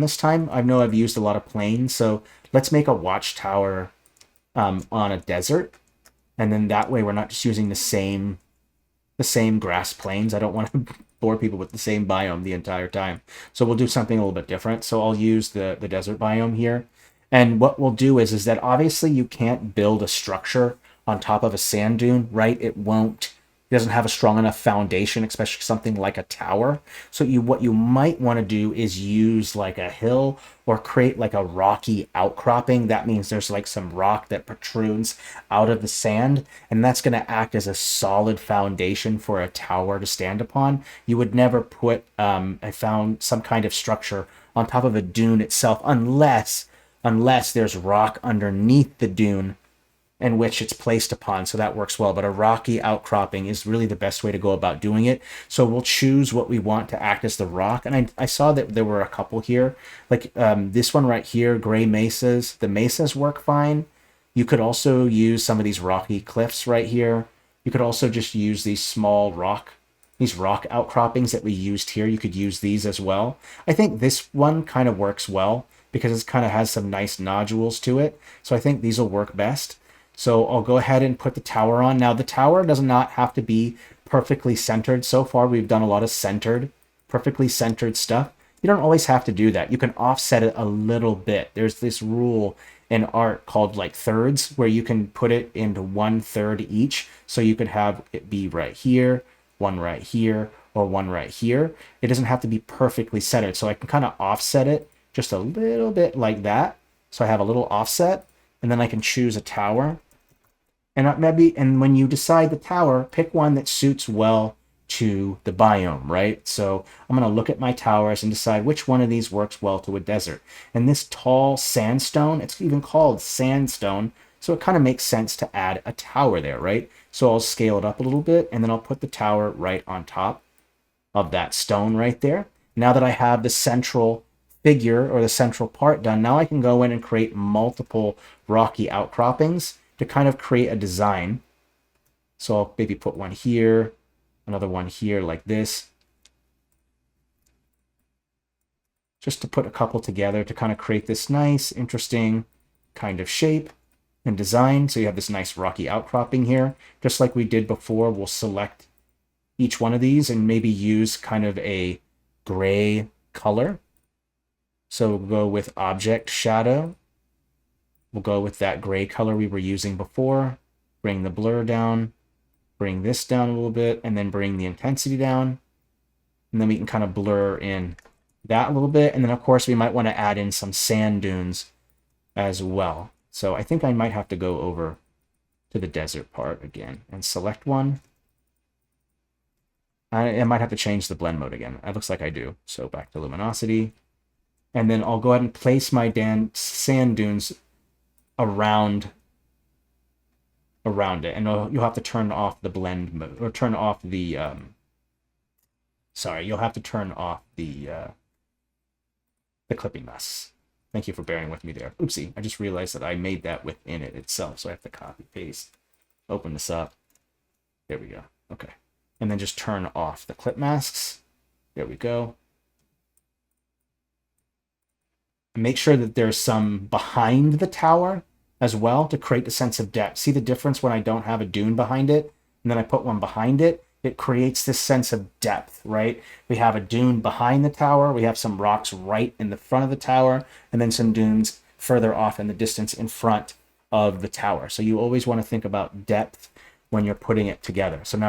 this time. I know I've used a lot of plains, so let's make a watchtower on a desert. And then that way we're not just using the same grass plains. I don't want to bore people with the same biome the entire time. So we'll do something a little bit different. So I'll use the desert biome here. And what we'll do is that obviously you can't build a structure on top of a sand dune, right? It doesn't have a strong enough foundation, especially something like a tower. So what you might want to do is use like a hill or create like a rocky outcropping. That means there's like some rock that protrudes out of the sand, and that's going to act as a solid foundation for a tower to stand upon. You would never put, I found, some kind of structure on top of a dune itself unless there's rock underneath the dune in which it's placed upon, so that works well. But a rocky outcropping is really the best way to go about doing it. So we'll choose what we want to act as the rock. And I saw that there were a couple here, like this one right here, gray mesas. The mesas work fine. You could also use some of these rocky cliffs right here. You could also just use these rock outcroppings that we used here. You could use these as well. I think this one kind of works well because it kind of has some nice nodules to it. So I think these will work best. So I'll go ahead and put the tower on. Now the tower does not have to be perfectly centered. So far we've done a lot of perfectly centered stuff. You don't always have to do that. You can offset it a little bit. There's this rule in art called like thirds where you can put it into 1/3 each. So you could have it be right here, one right here, or one right here. It doesn't have to be perfectly centered. So I can kind of offset it just a little bit like that. So I have a little offset, and then I can choose a tower. And when you decide the tower, pick one that suits well to the biome, right? So I'm going to look at my towers and decide which one of these works well to a desert. And this tall sandstone, it's even called sandstone, so it kind of makes sense to add a tower there, right? So I'll scale it up a little bit, and then I'll put the tower right on top of that stone right there. Now that I have the central figure or the central part done, now I can go in and create multiple rocky outcroppings to kind of create a design. So I'll maybe put one here, another one here like this, just to put a couple together to kind of create this nice, interesting kind of shape and design. So you have this nice rocky outcropping here. Just like we did before, we'll select each one of these and maybe use kind of a gray color. So we'll go with object shadow. We'll go with that gray color we were using before. Bring the blur down, bring this down a little bit, and then bring the intensity down. And then we can kind of blur in that a little bit. And then of course we might want to add in some sand dunes as well. So I think I might have to go over to the desert part again and select one. I might have to change the blend mode again. It looks like I do. So back to luminosity. And then I'll go ahead and place my sand dunes around it. And you'll have to turn off the blend mode, or turn off the, you'll have to turn off the clipping mask. Thank you for bearing with me there. Oopsie, I just realized that I made that within it itself, so I have to copy paste. Open this up. There we go. Okay. And then just turn off the clip masks. There we go. Make sure that there's some behind the tower as well to create the sense of depth. See the difference when I don't have a dune behind it, and then I put one behind it? It creates this sense of depth, right? We have a dune behind the tower, we have some rocks right in the front of the tower, and then some dunes further off in the distance in front of the tower. So you always want to think about depth when you're putting it together. So now